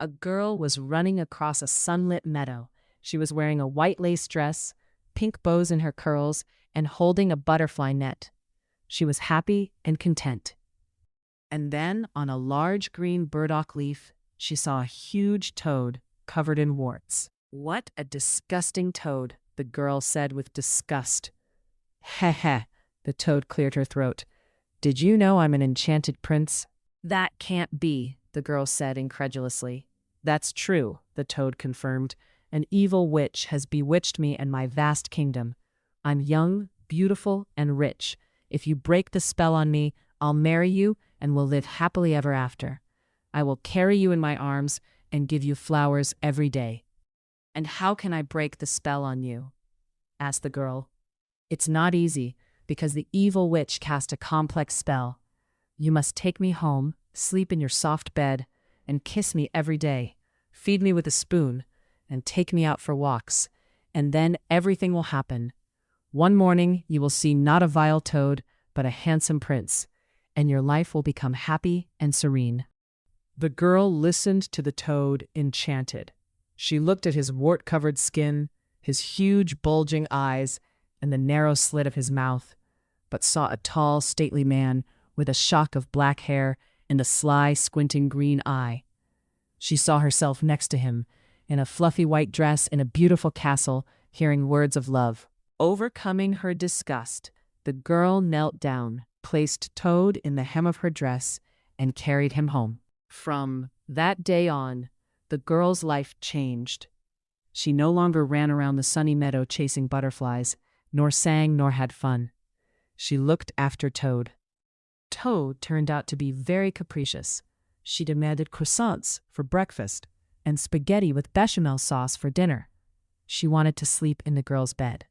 A girl was running across a sunlit meadow. She was wearing a white lace dress, pink bows in her curls, and holding a butterfly net. She was happy and content. And then, on a large green burdock leaf, she saw a huge toad covered in warts. "What a disgusting toad," the girl said with disgust. "Heh-heh," the toad cleared her throat. "Did you know I'm an enchanted prince?" "That can't be," the girl said incredulously. "That's true," the toad confirmed. "An evil witch has bewitched me and my vast kingdom. I'm young, beautiful, and rich. If you break the spell on me, I'll marry you and we'll live happily ever after. I will carry you in my arms and give you flowers every day." "And how can I break the spell on you?" asked the girl. "It's not easy, because the evil witch cast a complex spell. You must take me home, sleep in your soft bed, and kiss me every day, feed me with a spoon, and take me out for walks, and then everything will happen. One morning you will see not a vile toad, but a handsome prince, and your life will become happy and serene." The girl listened to the toad, enchanted. She looked at his wart-covered skin, his huge bulging eyes, and the narrow slit of his mouth, but saw a tall, stately man with a shock of black hair and a sly, squinting green eye. She saw herself next to him, in a fluffy white dress in a beautiful castle, hearing words of love. Overcoming her disgust, the girl knelt down, placed Toad in the hem of her dress, and carried him home. From that day on, the girl's life changed. She no longer ran around the sunny meadow chasing butterflies, nor sang nor had fun. She looked after Toad. Toad turned out to be very capricious. She demanded croissants for breakfast and spaghetti with bechamel sauce for dinner. She wanted to sleep in the girl's bed.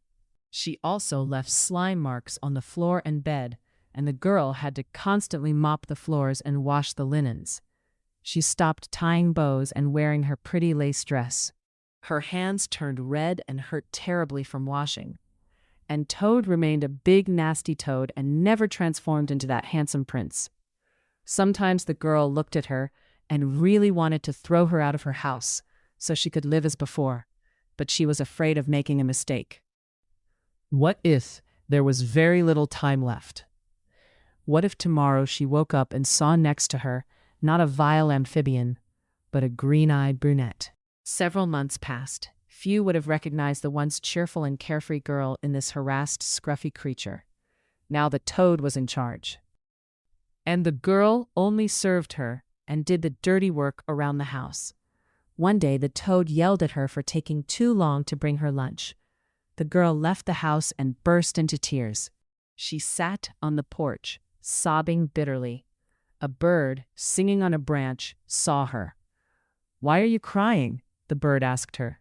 She also left slime marks on the floor and bed, and the girl had to constantly mop the floors and wash the linens. She stopped tying bows and wearing her pretty lace dress. Her hands turned red and hurt terribly from washing. And Toad remained a big, nasty toad and never transformed into that handsome prince. Sometimes the girl looked at her and really wanted to throw her out of her house so she could live as before, but she was afraid of making a mistake. What if there was very little time left? What if tomorrow she woke up and saw next to her not a vile amphibian, but a green-eyed brunette? Several months passed. Few would have recognized the once cheerful and carefree girl in this harassed, scruffy creature. Now the toad was in charge. And the girl only served her and did the dirty work around the house. One day the toad yelled at her for taking too long to bring her lunch. The girl left the house and burst into tears. She sat on the porch, sobbing bitterly. A bird, singing on a branch, saw her. "Why are you crying?" the bird asked her.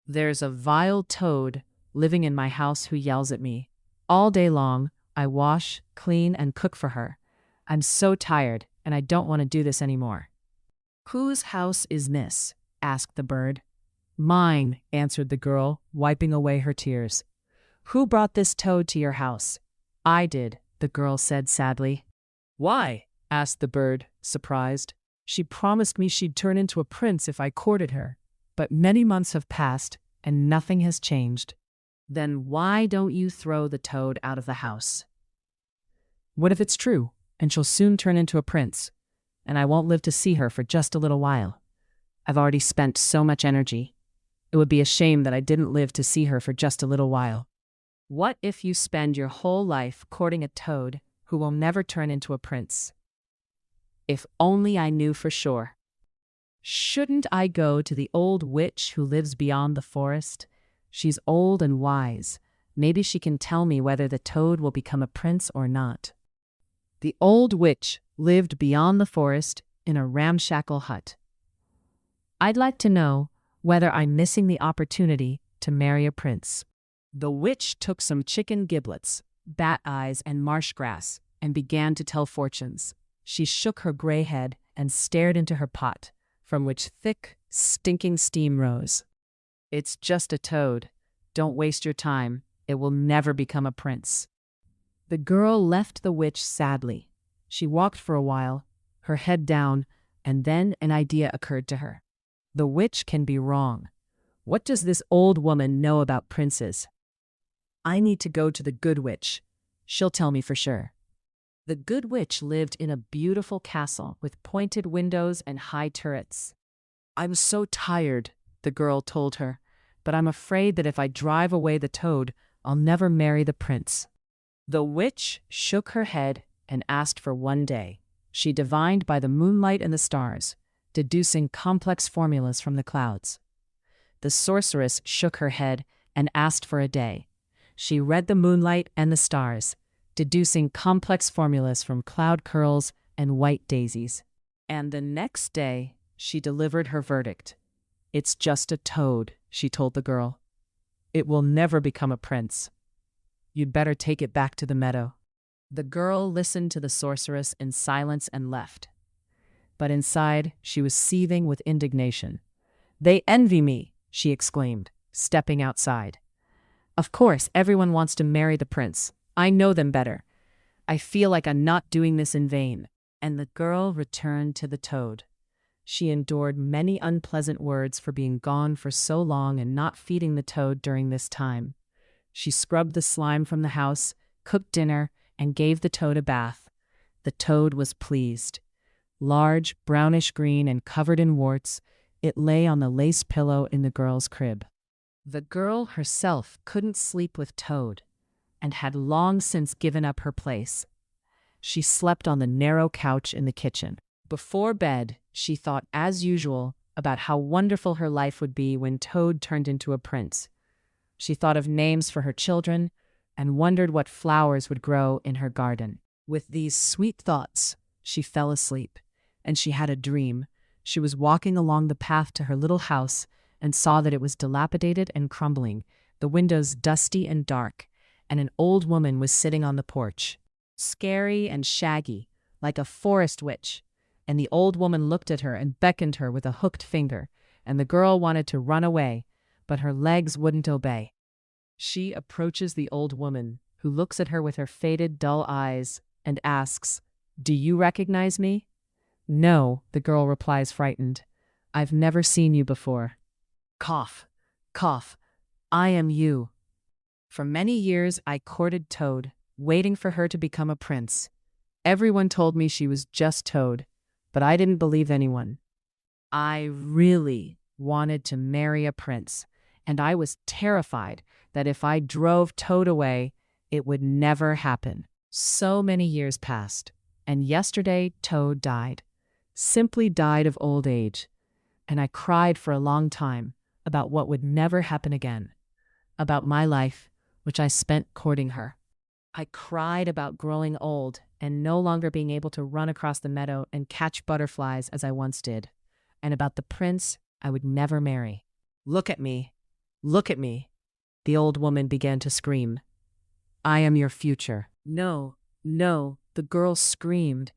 "There's a vile toad living in my house who yells at me. All day long, I wash, clean, and cook for her. I'm so tired, and I don't want to do this anymore." "Whose house is this?" asked the bird. "Mine," answered the girl, wiping away her tears. "Who brought this toad to your house?" "I did," the girl said sadly. "Why?" asked the bird, surprised. "She promised me she'd turn into a prince if I courted her. But many months have passed, and nothing has changed." "Then why don't you throw the toad out of the house?" "What if it's true, and she'll soon turn into a prince, and I won't live to see her for just a little while? I've already spent so much energy. It would be a shame that I didn't live to see her for just a little while." "What if you spend your whole life courting a toad who will never turn into a prince?" "If only I knew for sure. Shouldn't I go to the old witch who lives beyond the forest? She's old and wise. Maybe she can tell me whether the toad will become a prince or not." The old witch lived beyond the forest in a ramshackle hut. "I'd like to know whether I'm missing the opportunity to marry a prince." The witch took some chicken giblets, bat eyes, and marsh grass and began to tell fortunes. She shook her gray head and stared into her pot, from which thick, stinking steam rose. "It's just a toad. Don't waste your time. It will never become a prince." The girl left the witch sadly. She walked for a while, her head down, and then an idea occurred to her. The witch can be wrong. What does this old woman know about princes? I need to go to the good witch. She'll tell me for sure. The good witch lived in a beautiful castle with pointed windows and high turrets. I'm so tired, the girl told her, but I'm afraid that if I drive away the toad, I'll never marry the prince. The witch shook her head and asked for one day. She divined by the moonlight and the stars, deducing complex formulas from the clouds. The sorceress shook her head and asked for a day. She read the moonlight and the stars, deducing complex formulas from cloud curls and white daisies. And the next day, she delivered her verdict. It's just a toad, she told the girl. It will never become a prince. You'd better take it back to the meadow. The girl listened to the sorceress in silence and left. But inside, she was seething with indignation. They envy me, she exclaimed, stepping outside. Of course, everyone wants to marry the prince. I know them better. I feel like I'm not doing this in vain. And the girl returned to the toad. She endured many unpleasant words for being gone for so long and not feeding the toad during this time. She scrubbed the slime from the house, cooked dinner, and gave the toad a bath. The toad was pleased. Large, brownish green and covered in warts, it lay on the lace pillow in the girl's crib. The girl herself couldn't sleep with Toad, and had long since given up her place. She slept on the narrow couch in the kitchen. Before bed, she thought, as usual, about how wonderful her life would be when Toad turned into a prince. She thought of names for her children, and wondered what flowers would grow in her garden. With these sweet thoughts, she fell asleep, and she had a dream. She was walking along the path to her little house and saw that it was dilapidated and crumbling, the windows dusty and dark, and an old woman was sitting on the porch, scary and shaggy, like a forest witch. And the old woman looked at her and beckoned her with a hooked finger, and the girl wanted to run away, but her legs wouldn't obey. She approaches the old woman, who looks at her with her faded, dull eyes, and asks, "Do you recognize me?" "No," the girl replies, frightened. "I've never seen you before." Cough, cough, I am you. For many years I courted Toad, waiting for her to become a prince. Everyone told me she was just Toad, but I didn't believe anyone. I really wanted to marry a prince, and I was terrified that if I drove Toad away, it would never happen. So many years passed, and yesterday Toad died. Simply died of old age, and I cried for a long time about what would never happen again, about my life, which I spent courting her. I cried about growing old and no longer being able to run across the meadow and catch butterflies as I once did, and about the prince I would never marry. Look at me, look at me, the old woman began to scream. I am your future. No, no, the girl screamed.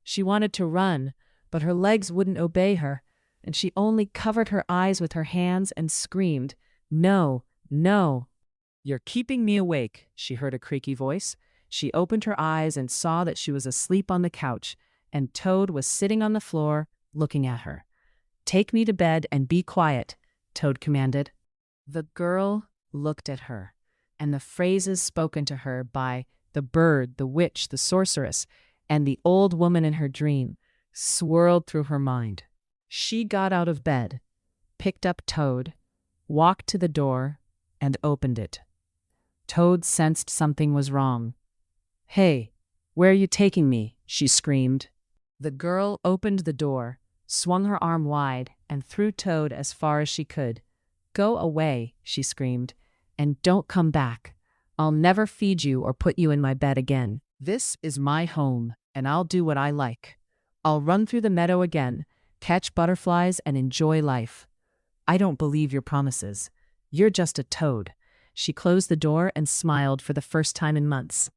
She wanted to run, but her legs wouldn't obey her, and she only covered her eyes with her hands and screamed, "No, no." You're keeping me awake, she heard a creaky voice. She opened her eyes and saw that she was asleep on the couch, and Toad was sitting on the floor, looking at her. Take me to bed and be quiet, Toad commanded. The girl looked at her, and the phrases spoken to her by the bird, the witch, the sorceress, and the old woman in her dream swirled through her mind. She got out of bed, picked up Toad, walked to the door, and opened it. Toad sensed something was wrong. Hey, where are you taking me? She screamed. The girl opened the door, swung her arm wide, and threw Toad as far as she could. Go away, she screamed, and don't come back. I'll never feed you or put you in my bed again. This is my home, and I'll do what I like. I'll run through the meadow again, catch butterflies, and enjoy life. I don't believe your promises. You're just a toad. She closed the door and smiled for the first time in months.